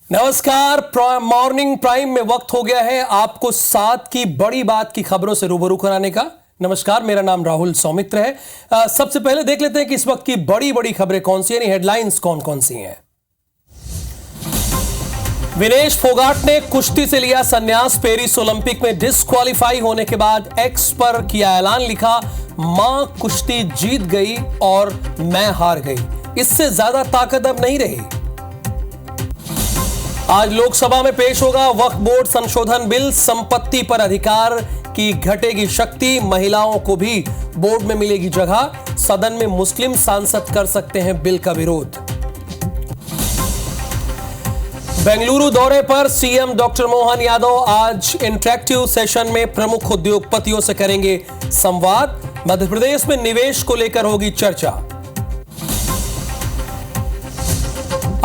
नमस्कार। Morning prime में वक्त हो गया है आपको सात की बड़ी बात की खबरों से रूबरू कराने का। नमस्कार, मेरा नाम राहुल सौमित्र है। सबसे पहले देख लेते हैं कि इस वक्त की बड़ी बड़ी खबरें कौन सी हैं, हेडलाइंस कौन कौन सी हैं। विनेश फोगाट ने कुश्ती से लिया संन्यास। पेरिस ओलंपिक में डिस्क्वालीफाई होने के बाद एक्स पर किया ऐलान, लिखा मां कुश्ती जीत गई और मैं हार गई, इससे ज्यादा ताकत अब नहीं रही। आज लोकसभा में पेश होगा वक्फ बोर्ड संशोधन बिल। संपत्ति पर अधिकार की घटेगी शक्ति, महिलाओं को भी बोर्ड में मिलेगी जगह। सदन में मुस्लिम सांसद कर सकते हैं बिल का विरोध। बेंगलुरु दौरे पर सीएम डॉक्टर मोहन यादव आज इंटरैक्टिव सेशन में प्रमुख उद्योगपतियों से करेंगे संवाद। मध्य प्रदेश में निवेश को लेकर होगी चर्चा।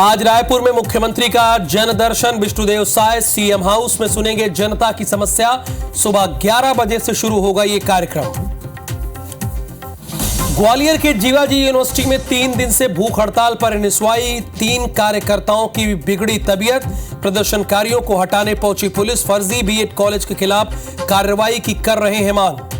आज रायपुर में मुख्यमंत्री का जनदर्शन। विष्णुदेव साय सीएम हाउस में सुनेंगे जनता की समस्या। सुबह 11 बजे से शुरू होगा यह कार्यक्रम। ग्वालियर के जीवाजी यूनिवर्सिटी में 3 दिन से भूख हड़ताल पर एनएसवाई। 3 कार्यकर्ताओं की बिगड़ी तबीयत। प्रदर्शनकारियों को हटाने पहुंची पुलिस। फर्जी बीएड कॉलेज के खिलाफ कार्रवाई की कर रहे हैं मांग।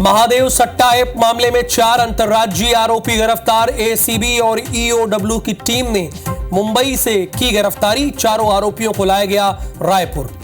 महादेव सट्टा ऐप मामले में 4 अंतर्राज्यीय आरोपी गिरफ्तार। एसीबी और ईओडब्ल्यू की टीम ने मुंबई से की गिरफ्तारी। चारों आरोपियों को लाया गया रायपुर।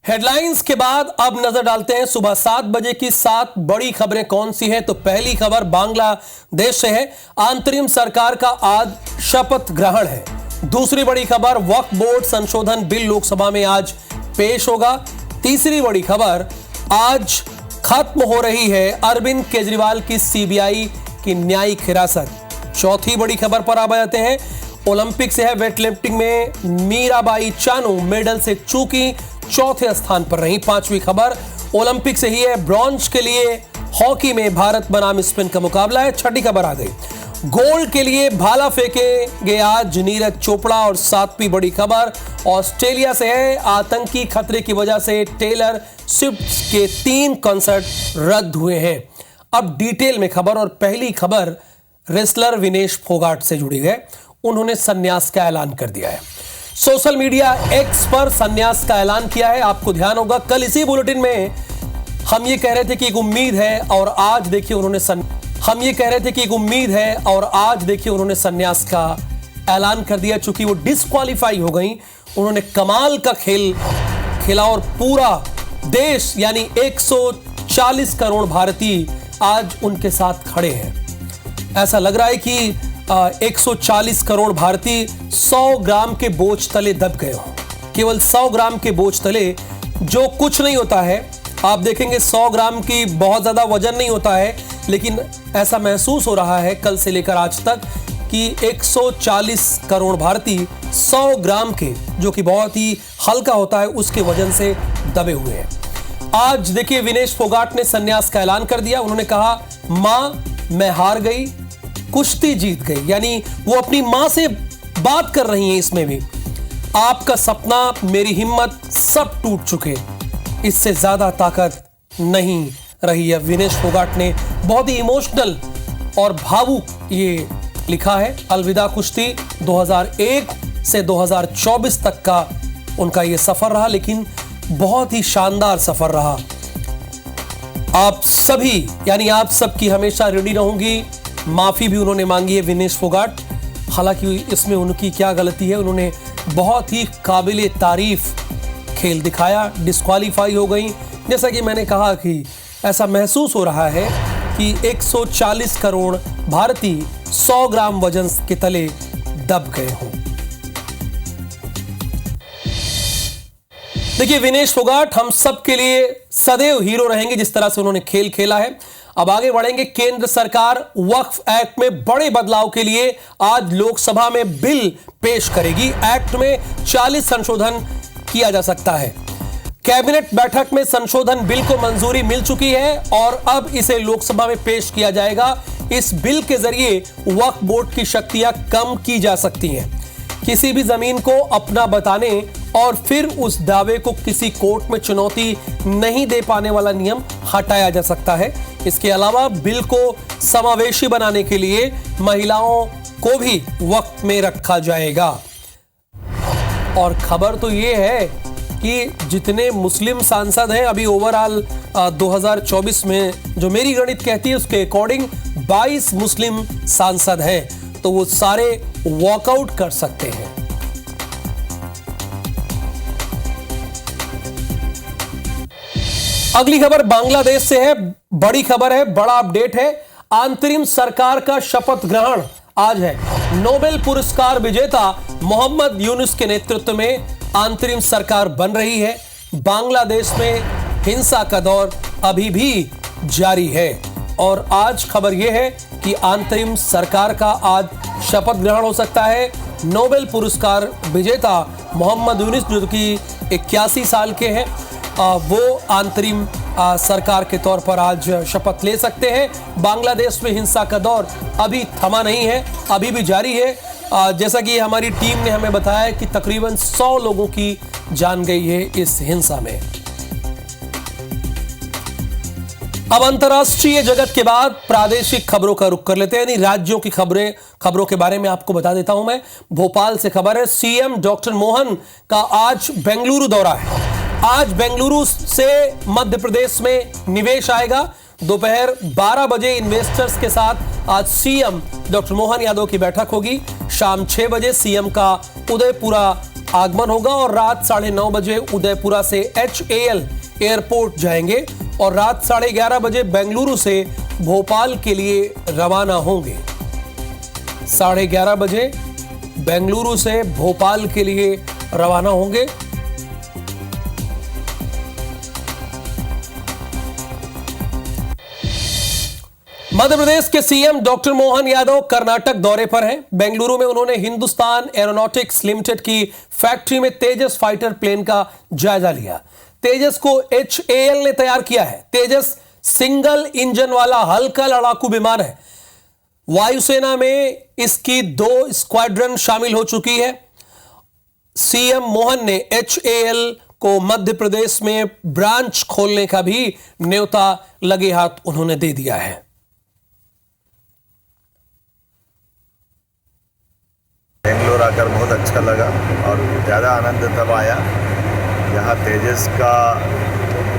हेडलाइंस के बाद अब नजर डालते हैं सुबह 7 बजे की 7 बड़ी खबरें कौन सी हैं। तो पहली खबर बांग्लादेश से है। अंतरिम सरकार का आज शपथ ग्रहण है। दूसरी बड़ी खबर वक्फ बोर्ड संशोधन बिल लोकसभा में आज पेश होगा। तीसरी बड़ी खबर आज खत्म हो रही है अरविंद केजरीवाल की सीबीआई की न्यायिक हिरासत। चौथी बड़ी खबर पर आ जाते हैं। ओलंपिक से है। वेटलिफ्टिंग में मीराबाई चानू मेडल से चूकी, चौथे स्थान पर रही। पांचवी खबर ओलंपिक से ही है। ब्रॉन्ज के लिए हॉकी में भारत बनाम स्पेन का मुकाबला है। छठी खबर आ गई गोल्ड के लिए भाला फेंकेंगे आज नीरज चोपड़ा। और सातवीं बड़ी खबर ऑस्ट्रेलिया से है। आतंकी खतरे की वजह से टेलर स्विफ्ट के 3 कॉन्सर्ट रद्द हुए हैं। अब डिटेल में खबर। और पहली खबर रेसलर विनेश फोगाट से जुड़ी है। उन्होंने संन्यास का ऐलान कर दिया है। सोशल मीडिया एक्स पर संन्यास का ऐलान किया है। आपको ध्यान होगा कल इसी बुलेटिन में हम ये कह रहे थे कि एक उम्मीद है और आज देखिए उन्होंने संन्यास का ऐलान कर दिया। चूंकि वो डिस्क्वालीफाई हो गई, उन्होंने कमाल का खेल खेला और पूरा देश यानी 140 करोड़ भारतीय आज उनके साथ खड़े हैं। ऐसा लग रहा है कि 140 करोड़ भारतीय 100 ग्राम के बोझ तले दब गए हो। केवल 100 ग्राम के बोझ तले, जो कुछ नहीं होता है। आप देखेंगे 100 ग्राम की बहुत ज्यादा वजन नहीं होता है, लेकिन ऐसा महसूस हो रहा है कल से लेकर आज तक कि 140 करोड़ भारतीय 100 ग्राम के, जो कि बहुत ही हल्का होता है, उसके वजन से दबे हुए हैं। आज देखिए विनेश फोगाट ने संन्यास का ऐलान कर दिया। उन्होंने कहा मां मैं हार गई, कुश्ती जीत गई। यानी वो अपनी मां से बात कर रही हैं। इसमें भी आपका सपना, मेरी हिम्मत सब टूट चुके, इससे ज्यादा ताकत नहीं रही है। विनेश फोगाट ने बहुत ही इमोशनल और भावुक ये लिखा है। अलविदा कुश्ती 2001 से 2024 तक का उनका ये सफर रहा, लेकिन बहुत ही शानदार सफर रहा। आप सभी यानी आप सबकी हमेशा रेडी रहूंगी। माफी भी उन्होंने मांगी है विनेश फोगाट। हालांकि इसमें उनकी क्या गलती है, उन्होंने बहुत ही काबिले तारीफ खेल दिखाया। डिस्क्वालीफाई हो गई। जैसा कि मैंने कहा कि ऐसा महसूस हो रहा है कि 140 करोड़ भारतीय 100 ग्राम वजन के तले दब गए हों। देखिए विनेश फोगाट हम सब के लिए सदैव हीरो रहेंगे, जिस तरह से उन्होंने खेल खेला है। अब आगे बढ़ेंगे। केंद्र सरकार वक्फ एक्ट में बड़े बदलाव के लिए आज लोकसभा में बिल पेश करेगी। एक्ट में 40 संशोधन किया जा सकता है। कैबिनेट बैठक में संशोधन बिल को मंजूरी मिल चुकी है और अब इसे लोकसभा में पेश किया जाएगा। इस बिल के जरिए वक्फ बोर्ड की शक्तियां कम की जा सकती हैं। किसी भी जमीन को अपना बताने और फिर उस दावे को किसी कोर्ट में चुनौती नहीं दे पाने वाला नियम हटाया जा सकता है। इसके अलावा बिल को समावेशी बनाने के लिए महिलाओं को भी वक्फ में रखा जाएगा। और खबर तो यह है कि जितने मुस्लिम सांसद हैं अभी ओवरऑल 2024 में, जो मेरी गणित कहती है उसके अकॉर्डिंग 22 मुस्लिम सांसद हैं, तो वो सारे वॉकआउट कर सकते हैं। अगली खबर बांग्लादेश से है। बड़ी खबर है, बड़ा अपडेट है। अंतरिम सरकार का शपथ ग्रहण आज है। नोबेल पुरस्कार विजेता मोहम्मद यूनुस के नेतृत्व में अंतरिम सरकार बन रही है। बांग्लादेश में हिंसा का दौर अभी भी जारी है और आज खबर यह है कि अंतरिम सरकार का आज शपथ ग्रहण हो सकता है। नोबेल पुरस्कार विजेता मोहम्मद यूनुस जो कि 81 साल के हैं, वो अंतरिम सरकार के तौर पर आज शपथ ले सकते हैं। बांग्लादेश में हिंसा का दौर अभी थमा नहीं है, अभी भी जारी है। जैसा कि हमारी टीम ने हमें बताया कि तकरीबन 100 लोगों की जान गई है इस हिंसा में। अब अंतर्राष्ट्रीय जगत के बाद प्रादेशिक खबरों का रुख कर लेते हैं, यानी राज्यों की खबरों के बारे में आपको बता देता हूं मैं। भोपाल से खबर है, सीएम डॉक्टर मोहन का आज बेंगलुरु दौरा है। आज बेंगलुरु से मध्य प्रदेश में निवेश आएगा। दोपहर 12 बजे इन्वेस्टर्स के साथ आज सीएम डॉक्टर मोहन यादव की बैठक होगी। शाम 6 बजे सीएम का उदयपुरा आगमन होगा और रात 9:30 बजे उदयपुरा से HAL एयरपोर्ट जाएंगे और रात 11:30 बजे बेंगलुरु से भोपाल के लिए रवाना होंगे। 11:30 बजे बेंगलुरु से भोपाल के लिए रवाना होंगे। मध्य प्रदेश के सीएम डॉक्टर मोहन यादव कर्नाटक दौरे पर हैं। बेंगलुरु में उन्होंने हिंदुस्तान एरोनॉटिक्स लिमिटेड की फैक्ट्री में तेजस फाइटर प्लेन का जायजा लिया। तेजस को HAL ने तैयार किया है। तेजस सिंगल इंजन वाला हल्का लड़ाकू विमान है। वायुसेना में इसकी 2 स्क्वाड्रन शामिल हो चुकी है। सीएम मोहन ने HAL को मध्य प्रदेश में ब्रांच खोलने का भी न्योता लगे हाथ उन्होंने दे दिया है। बेंगलोर आकर बहुत अच्छा लगा और ज़्यादा आनंद तब आया यहाँ तेजस का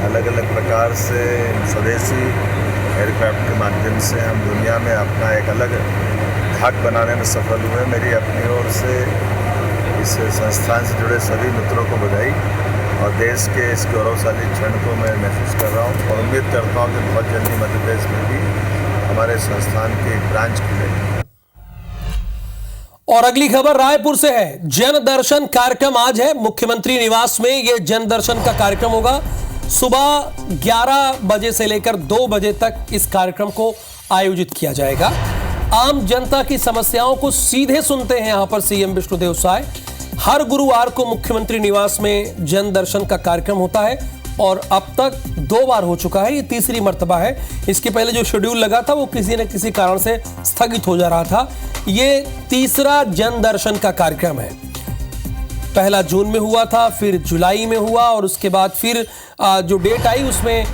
अलग अलग प्रकार से स्वदेशी एयरक्राफ्ट के माध्यम से हम दुनिया में अपना एक अलग धाक बनाने में सफल हुए। मेरी अपनी ओर से इस संस्थान से जुड़े सभी मित्रों को बधाई और देश के इस गौरवशाली क्षण को मैं महसूस कर रहा हूँ और उम्मीद करता हूँ कि बहुत जल्दी मध्य प्रदेश में भी हमारे संस्थान की एक ब्रांच खुलेगी। और अगली खबर रायपुर से है। जन दर्शन कार्यक्रम आज है। मुख्यमंत्री निवास में यह जन दर्शन का कार्यक्रम होगा। सुबह 11 बजे से लेकर 2 बजे तक इस कार्यक्रम को आयोजित किया जाएगा। आम जनता की समस्याओं को सीधे सुनते हैं यहां पर सीएम विष्णुदेव साय। हर गुरुवार को मुख्यमंत्री निवास में जन दर्शन का कार्यक्रम होता है और अब तक 2 बार हो चुका है, ये तीसरी मर्तबा है। इसके पहले जो शेड्यूल लगा था वो किसी न किसी कारण से स्थगित हो जा रहा था। ये तीसरा जन दर्शन का कार्यक्रम है। पहला जून में हुआ था, फिर जुलाई में हुआ और उसके बाद फिर जो डेट आई उसमें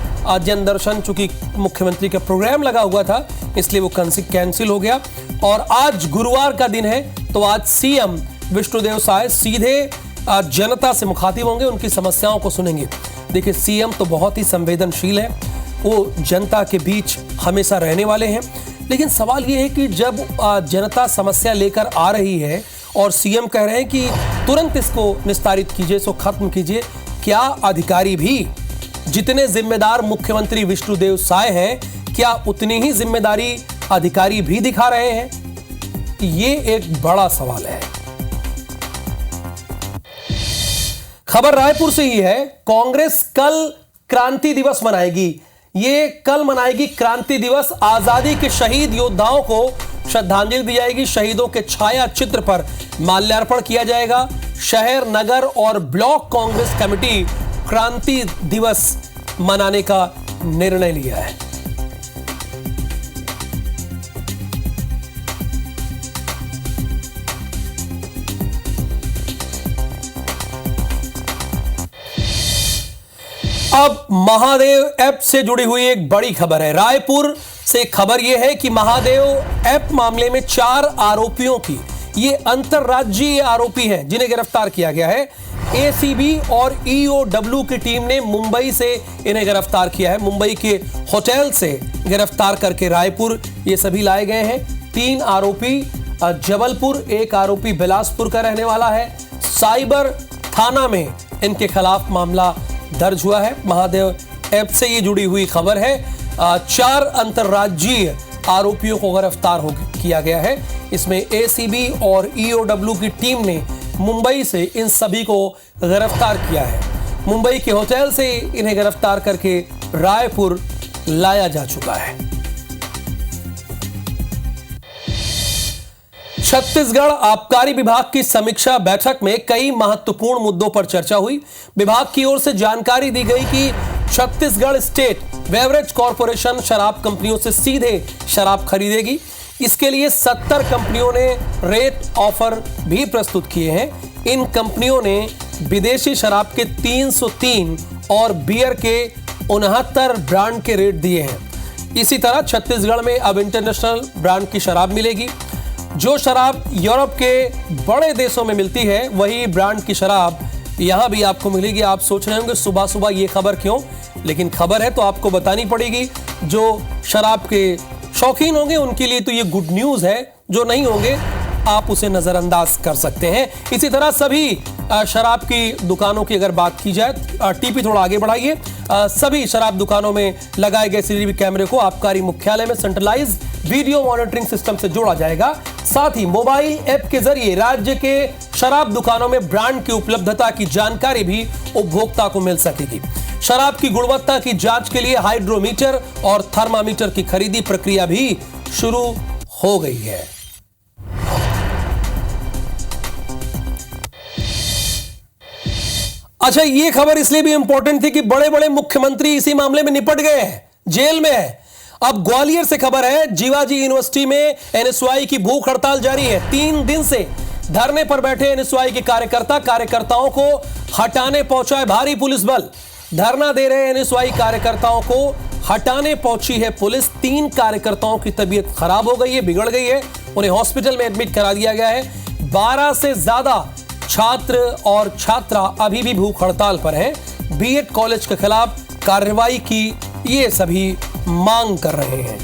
जन दर्शन, चूंकि मुख्यमंत्री का प्रोग्राम लगा हुआ था इसलिए वो कैंसिल हो गया। और आज गुरुवार का दिन है तो आज सीएम विष्णुदेव साय सीधे जनता से मुखातिब होंगे, उनकी समस्याओं को सुनेंगे। देखिए, सीएम तो बहुत ही संवेदनशील है, वो जनता के बीच हमेशा रहने वाले हैं। लेकिन सवाल ये है कि जब जनता समस्या लेकर आ रही है और सीएम कह रहे हैं कि तुरंत इसको निस्तारित कीजिए, इसको खत्म कीजिए, क्या अधिकारी भी जितने जिम्मेदार मुख्यमंत्री विष्णुदेव साय हैं, क्या उतनी ही जिम्मेदारी अधिकारी भी दिखा रहे हैं? ये एक बड़ा सवाल है। खबर रायपुर से ही है। कांग्रेस कल क्रांति दिवस मनाएगी। ये कल मनाएगी क्रांति दिवस। आजादी के शहीद योद्धाओं को श्रद्धांजलि दी जाएगी। शहीदों के छाया चित्र पर माल्यार्पण किया जाएगा। शहर, नगर और ब्लॉक कांग्रेस कमेटी क्रांति दिवस मनाने का निर्णय लिया है। अब महादेव ऐप से जुड़ी हुई एक बड़ी खबर है। रायपुर से खबर यह है कि महादेव ऐप मामले में 4 आरोपियों की, ये अंतरराज्यीय आरोपी हैं जिन्हें गिरफ्तार किया गया है। एसीबी और ईओडब्ल्यू की टीम ने मुंबई से इन्हें गिरफ्तार किया है। मुंबई के होटल से गिरफ्तार करके रायपुर ये सभी लाए गए हैं। 3 आरोपी जबलपुर, 1 आरोपी बिलासपुर का रहने वाला है। साइबर थाना में इनके खिलाफ मामला दर्ज हुआ है। महादेव ऐप से ये जुड़ी हुई खबर है। 4 अंतरराज्यीय आरोपियों को गिरफ्तार किया गया है। इसमें एसीबी और ईओडब्ल्यू की टीम ने मुंबई से इन सभी को गिरफ्तार किया है। मुंबई के होटल से इन्हें गिरफ्तार करके रायपुर लाया जा चुका है। छत्तीसगढ़ आबकारी विभाग की समीक्षा बैठक में कई महत्वपूर्ण मुद्दों पर चर्चा हुई। विभाग की ओर से जानकारी दी गई कि छत्तीसगढ़ स्टेट बेवरेज कॉरपोरेशन शराब कंपनियों से सीधे शराब खरीदेगी। इसके लिए 70 कंपनियों ने रेट ऑफर भी प्रस्तुत किए हैं। इन कंपनियों ने विदेशी शराब के 303 और बियर के 69 ब्रांड के रेट दिए हैं। इसी तरह छत्तीसगढ़ में अब इंटरनेशनल ब्रांड की शराब मिलेगी। जो शराब यूरोप के बड़े देशों में मिलती है, वही ब्रांड की शराब यहां भी आपको मिलेगी। आप सोच रहे होंगे सुबह सुबह ये खबर क्यों, लेकिन खबर है तो आपको बतानी पड़ेगी। जो शराब के शौकीन होंगे उनके लिए तो ये गुड न्यूज है, जो नहीं होंगे आप उसे नजरअंदाज कर सकते हैं। इसी तरह सभी शराब की दुकानों की अगर बात की जाए, टीपी थोड़ा आगे बढ़ाइए, सभी शराब दुकानों में लगाए गए सीसीटीवी कैमरे को आबकारी मुख्यालय में सेंट्रलाइज वीडियो मॉनिटरिंग सिस्टम से जोड़ा जाएगा। साथ ही मोबाइल ऐप के जरिए राज्य के शराब दुकानों में ब्रांड की उपलब्धता की जानकारी भी उपभोक्ता को मिल सकेगी। शराब की गुणवत्ता की जांच के लिए हाइड्रोमीटर और थर्मामीटर की खरीदी प्रक्रिया भी शुरू हो गई है। अच्छा, ये खबर इसलिए भी इंपॉर्टेंट थी कि बड़े बड़े मुख्यमंत्री इसी मामले में निपट गए हैं, जेल में है। अब ग्वालियर से खबर है, जीवाजी यूनिवर्सिटी में एनएसयूआई की भूख हड़ताल जारी है। 3 दिन से धरने पर बैठे एनएसयूआई के कार्यकर्ताओं को हटाने पहुंचा है भारी पुलिस बल। धरना दे रहे एनएसयूआई कार्यकर्ताओं को हटाने पहुंची है पुलिस। 3 कार्यकर्ताओं की तबीयत खराब हो गई है, बिगड़ गई है, उन्हें हॉस्पिटल में एडमिट करा दिया गया है। 12 से ज्यादा छात्र और छात्रा अभी भी भूख हड़ताल पर हैं। बीएड कॉलेज के खिलाफ कार्रवाई की ये सभी मांग कर रहे हैं।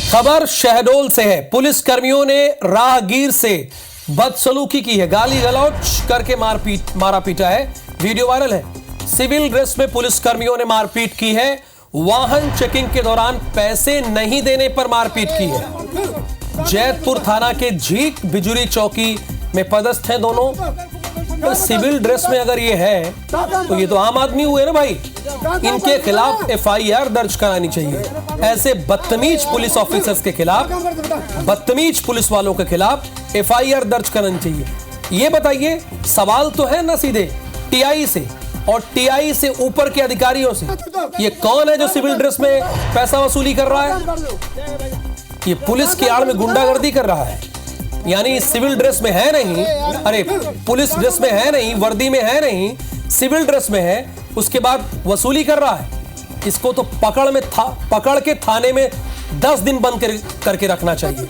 खबर शहडोल से है। पुलिस कर्मियों ने राहगीर से बदसलूकी की है, गाली गलौज करके मारा पीटा है। वीडियो वायरल है। सिविल ड्रेस में पुलिस कर्मियों ने मारपीट की है। वाहन चेकिंग के दौरान पैसे नहीं देने पर मारपीट की है। जैतपुर थाना के झीक बिजुरी चौकी में पदस्थ हैं दोनों। तो सिविल ड्रेस में अगर ये है तो ये तो आम आदमी हुए ना भाई, इनके खिलाफ एफआईआर दर्ज करानी चाहिए। ऐसे बदतमीज पुलिस ऑफिसर्स के खिलाफ, बदतमीज पुलिस वालों के खिलाफ एफआईआर दर्ज करानी चाहिए। ये बताइए, सवाल तो है ना सीधे टीआई से और टीआई से ऊपर के अधिकारियों से, ये कौन है जो सिविल ड्रेस में पैसा वसूली कर रहा है? ये पुलिस की आड़ में गुंडागर्दी कर रहा है। यानी सिविल ड्रेस में है नहीं, अरे पुलिस ड्रेस में है नहीं, वर्दी में है नहीं, सिविल ड्रेस में है, उसके बाद वसूली कर रहा है। इसको तो पकड़ के थाने में 10 दिन बंद करके रखना चाहिए।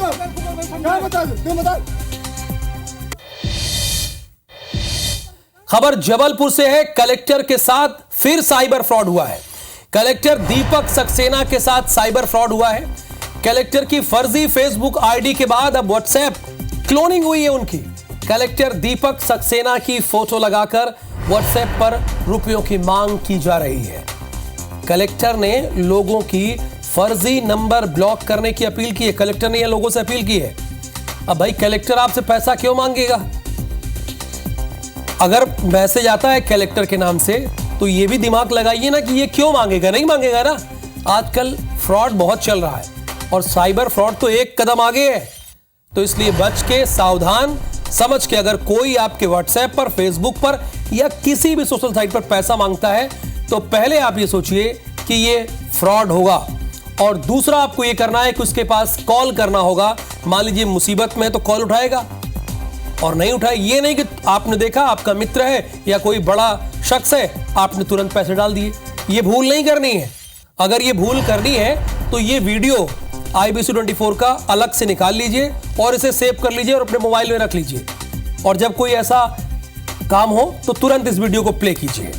खबर जबलपुर से है। कलेक्टर के साथ फिर साइबर फ्रॉड हुआ है। कलेक्टर दीपक सक्सेना के साथ साइबर फ्रॉड हुआ है। कलेक्टर की फर्जी फेसबुक आईडी के बाद अब व्हाट्सएप क्लोनिंग हुई है उनकी। कलेक्टर दीपक सक्सेना की फोटो लगाकर व्हाट्सएप पर रुपयों की मांग की जा रही है। कलेक्टर ने लोगों की फर्जी नंबर ब्लॉक करने की अपील की है। कलेक्टर ने यह लोगों से अपील की है। अब भाई कलेक्टर आपसे पैसा क्यों मांगेगा? अगर मैसेज आता है कलेक्टर के नाम से तो ये भी दिमाग लगाइए ना कि ये क्यों मांगेगा, नहीं मांगेगा ना। आजकल फ्रॉड बहुत चल रहा है और साइबर फ्रॉड तो एक कदम आगे है। तो इसलिए बच के, सावधान समझ के, अगर कोई आपके व्हाट्सएप पर, फेसबुक पर या किसी भी सोशल साइट पर पैसा मांगता है तो पहले आप ये सोचिए कि ये फ्रॉड होगा। और दूसरा आपको ये करना है कि उसके पास कॉल करना होगा। मान लीजिए मुसीबत में तो कॉल उठाएगा, और नहीं उठाए ये नहीं कि आपने देखा आपका मित्र है या कोई बड़ा शख्स है, आपने तुरंत पैसे डाल दिए। ये भूल नहीं करनी है। अगर ये भूल करनी है तो ये वीडियो IBC 24 का अलग से निकाल लीजिए और इसे सेव कर लीजिए और अपने मोबाइल में रख लीजिए, और जब कोई ऐसा काम हो तो तुरंत इस वीडियो को प्ले कीजिए।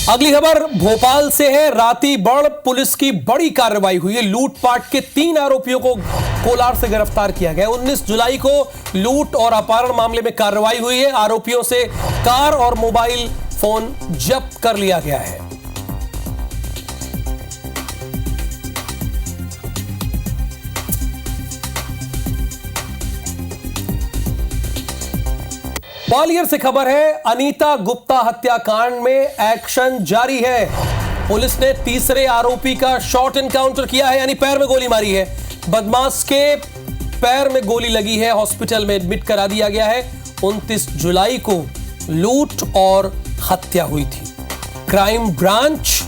अगली खबर भोपाल से है। रातीबड़ पुलिस की बड़ी कार्रवाई हुई है। लूटपाट के 3 आरोपियों को कोलार से गिरफ्तार किया गया। 19 जुलाई को लूट और अपहरण मामले में कार्रवाई हुई है। आरोपियों से कार और मोबाइल फोन जब्त कर लिया गया है। ग्वालियर से खबर है। अनीता गुप्ता हत्याकांड में एक्शन जारी है। पुलिस ने तीसरे आरोपी का शॉट एनकाउंटर किया है, यानी पैर में गोली मारी है। बदमाश के पैर में गोली लगी है, हॉस्पिटल में एडमिट करा दिया गया है। 29 जुलाई को लूट और हत्या हुई थी। क्राइम ब्रांच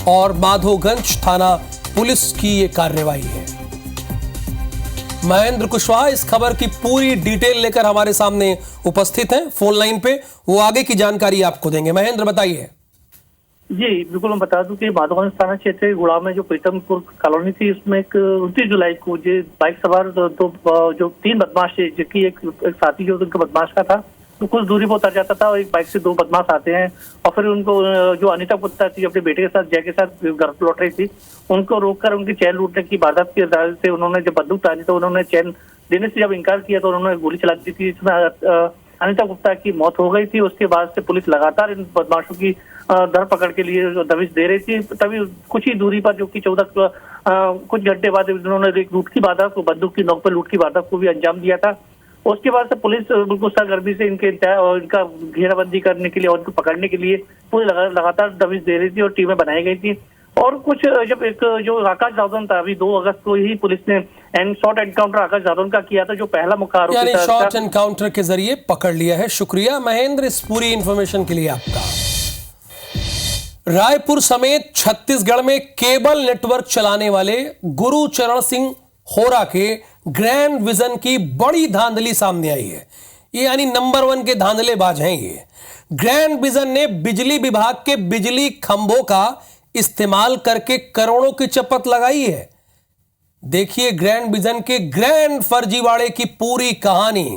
और माधोगंज थाना पुलिस की यह कार्रवाई है। महेंद्र कुशवाहा इस खबर की पूरी डिटेल लेकर हमारे सामने उपस्थित हैं फोन लाइन पे। वो आगे की जानकारी आपको देंगे। महेंद्र, बताइए। जी बिल्कुल, मैं बता दूं कि माधोगंज थाना क्षेत्र के गुड़ा में जो प्रीतमपुर कॉलोनी थी, उसमें एक 29 जुलाई को जो बाइक सवार जो 3 बदमाश थे, जिसकी एक साथी जो उनका बदमाश का था, तो कुछ दूरी पर उतर जाता था और एक बाइक से 2 बदमाश आते हैं और फिर उनको, जो अनीता गुप्ता थी अपने बेटे के साथ, जय के साथ घर लौट रही थी, उनको रोककर उनकी चैन लूटने की वारदात की इरादे से उन्होंने जब बंदूक तानी तो उन्होंने चैन देने से जब इनकार किया तो उन्होंने गोली चला दी थी। इसमें अनीता गुप्ता की मौत हो गई थी। उसके बाद से पुलिस लगातार इन बदमाशों की धरपकड़ के लिए दबिश दे रही थी। तभी कुछ ही दूरी पर, जो कि 14 कुछ घंटे बाद उन्होंने एक लूट की वारदात को, बंदूक की नोक पर लूट की वारदात को भी अंजाम दिया था। उसके बाद से पुलिस बिल्कुल सरगर्मी से इनका घेराबंदी करने के लिए और इनको पकड़ने के लिए पूरी लगातार दबिश दे रही थी और टीमें बनाई गई थी। और कुछ जब एक जो आकाश जादौन था, अभी 2 अगस्त को ही पुलिस ने शॉर्ट एनकाउंटर आकाश जादौन का किया था, जो पहला मुख्य आरोपी था। यानी शॉर्ट एनकाउंटर के जरिए पकड़ लिया है। शुक्रिया महेंद्र इस पूरी इंफॉर्मेशन के लिए आपका। रायपुर समेत छत्तीसगढ़ में केबल नेटवर्क चलाने वाले गुरुचरण सिंह होरा के ग्रैंड विजन की बड़ी धांधली सामने आई है। ये यानी नंबर 1 के धांधलेबाज हैं ये। ग्रैंड विजन ने बिजली विभाग के बिजली खंभों का इस्तेमाल करके करोड़ों की चपत लगाई है। देखिए ग्रैंड विजन के ग्रैंड फर्जीवाड़े की पूरी कहानी।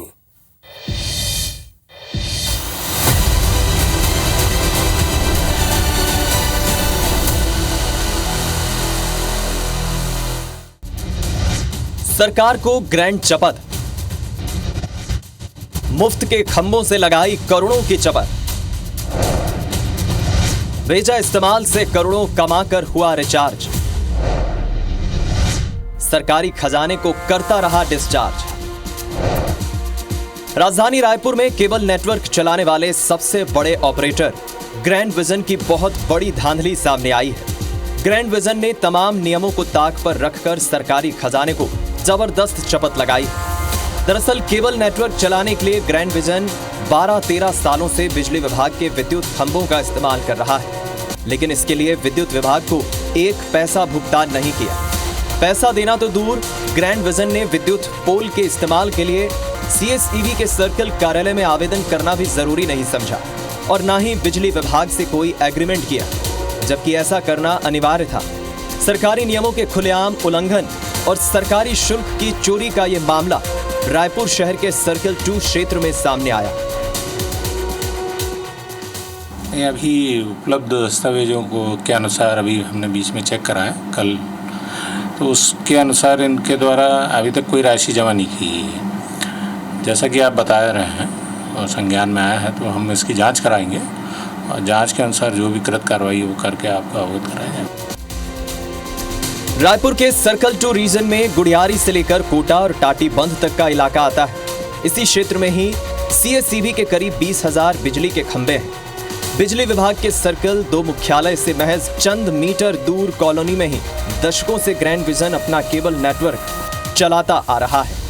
सरकार को ग्रैंड चपत, मुफ्त के खंभों से लगाई करोड़ों की चपत, बेजा इस्तेमाल से करोड़ों कमाकर हुआ रिचार्ज, सरकारी खजाने को करता रहा डिस्चार्ज। राजधानी रायपुर में केबल नेटवर्क चलाने वाले सबसे बड़े ऑपरेटर ग्रैंड विजन की बहुत बड़ी धांधली सामने आई है। ग्रैंड विजन ने तमाम नियमों को ताक पर रखकर सरकारी खजाने को जबरदस्त चपत लगाई। दरअसल केबल नेटवर्क चलाने के लिए ग्रैंड विजन 12-13 सालों से बिजली विभाग के विद्युत खंभों का इस्तेमाल कर रहा है, लेकिन इसके लिए विद्युत विभाग को 1 पैसा भुगतान नहीं किया। पैसा देना तो दूर, ग्रैंड विजन ने विद्युत पोल के इस्तेमाल के लिए CSEB के सर्कल कार्यालय में आवेदन करना भी जरूरी नहीं समझा और ना ही बिजली विभाग से कोई एग्रीमेंट किया, जबकि ऐसा करना अनिवार्य था। सरकारी नियमों के खुलेआम उल्लंघन और सरकारी शुल्क की चोरी का यह मामला रायपुर शहर के सर्कल 2 क्षेत्र में सामने आया। अभी उपलब्ध दस्तावेजों के अनुसार अभी हमने बीच में चेक करा है कल, तो उसके अनुसार इनके द्वारा अभी तक कोई राशि जमा नहीं की है। जैसा कि आप बता रहे हैं और संज्ञान में आया है, तो हम इसकी जांच कराएंगे और जांच के अनुसार जो भी कृत कार्रवाई वो करके आपको अवगत कराएंगे। रायपुर के सर्कल 2 रीजन में गुड़ियारी से लेकर कोटा और टाटीबंध तक का इलाका आता है। इसी क्षेत्र में ही CSEB के करीब 20,000 बिजली के खंभे हैं। बिजली विभाग के सर्कल 2 मुख्यालय से महज चंद मीटर दूर कॉलोनी में ही दशकों से ग्रैंड विजन अपना केबल नेटवर्क चलाता आ रहा है।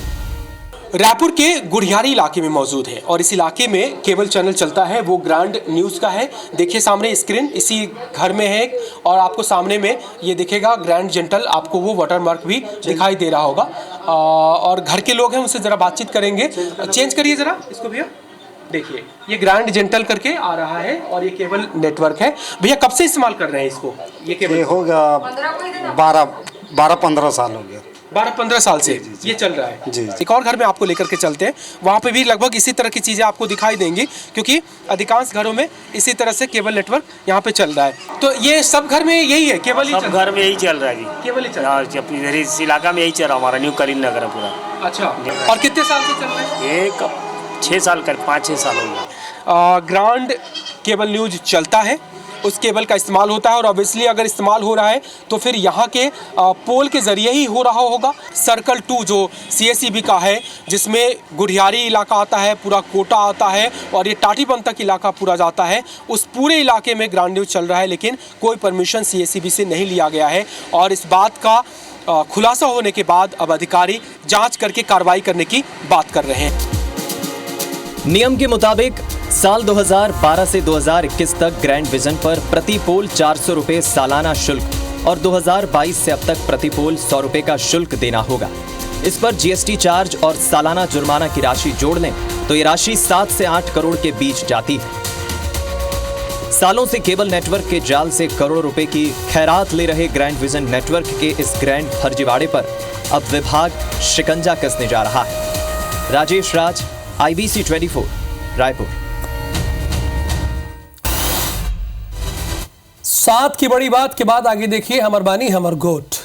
रायपुर के गुढ़ियारी इलाके में मौजूद है और इस इलाके में केबल चैनल चलता है, वो ग्रैंड न्यूज़ का है। देखिए सामने स्क्रीन इसी घर में है और आपको सामने में ये दिखेगा ग्रैंड जेंटल, आपको वो वाटरमार्क भी दिखाई दे रहा होगा। और घर के लोग हैं, उनसे ज़रा बातचीत करेंगे। चेंज करिए ज़रा इसको भैया। देखिए ये ग्रैंड जेंटल करके आ रहा है और ये केबल नेटवर्क है। भैया कब से इस्तेमाल कर रहे हैं इसको? ये केबल हो गया 12-15 साल हो गया। 12-15 साल से ये चल रहा है जी। एक और घर में आपको लेकर के चलते हैं, वहाँ पे भी लगभग इसी तरह की चीज़ें आपको दिखाई देंगी, क्योंकि अधिकांश घरों में इसी तरह से केबल नेटवर्क यहाँ पे चल रहा है। तो ये सब घर में यही है, केबल ही सब घर में यही चल रहा है जी, केबल ही चल रहा है। इधर इस इलाका में यही चल रहा है, हमारा न्यू करीम नगर है पूरा। अच्छा, और कितने साल से चल रहा है? ये 6 साल कर 5-6 साल हो गया। ग्रांड केबल न्यूज चलता है, उस केबल का इस्तेमाल होता है और ऑब्वियसली अगर इस्तेमाल हो रहा है तो फिर यहाँ के पोल के ज़रिए ही हो रहा होगा। सर्कल 2 जो CSEB का है, जिसमें गुढ़ियारी इलाका आता है, पूरा कोटा आता है और ये टाटीबंध तक इलाका पूरा जाता है, उस पूरे इलाके में ग्रांड न्यूज़ चल रहा है, लेकिन कोई परमिशन CSEB से नहीं लिया गया है। और इस बात का खुलासा होने के बाद अब अधिकारी जाँच करके कार्रवाई करने की बात कर रहे हैं। नियम के मुताबिक साल 2012 से 2021 तक ग्रैंड विजन पर प्रति पोल 400 रुपये सालाना शुल्क और 2022 से अब तक प्रति पोल 100 रुपये का शुल्क देना होगा। इस पर GST चार्ज और सालाना जुर्माना की राशि जोड़ लें तो ये राशि 7 से 8 करोड़ के बीच जाती है। सालों से केबल नेटवर्क के जाल से करोड़ों रुपए की खैरात ले रहे ग्रैंड विजन नेटवर्क के इस ग्रैंड फर्जीवाड़े पर अब विभाग शिकंजा कसने जा रहा है। राजेश राज, IBC 24, रायपुर। साथ की बड़ी बात के बाद आगे देखिए हमर बानी हमर गोट।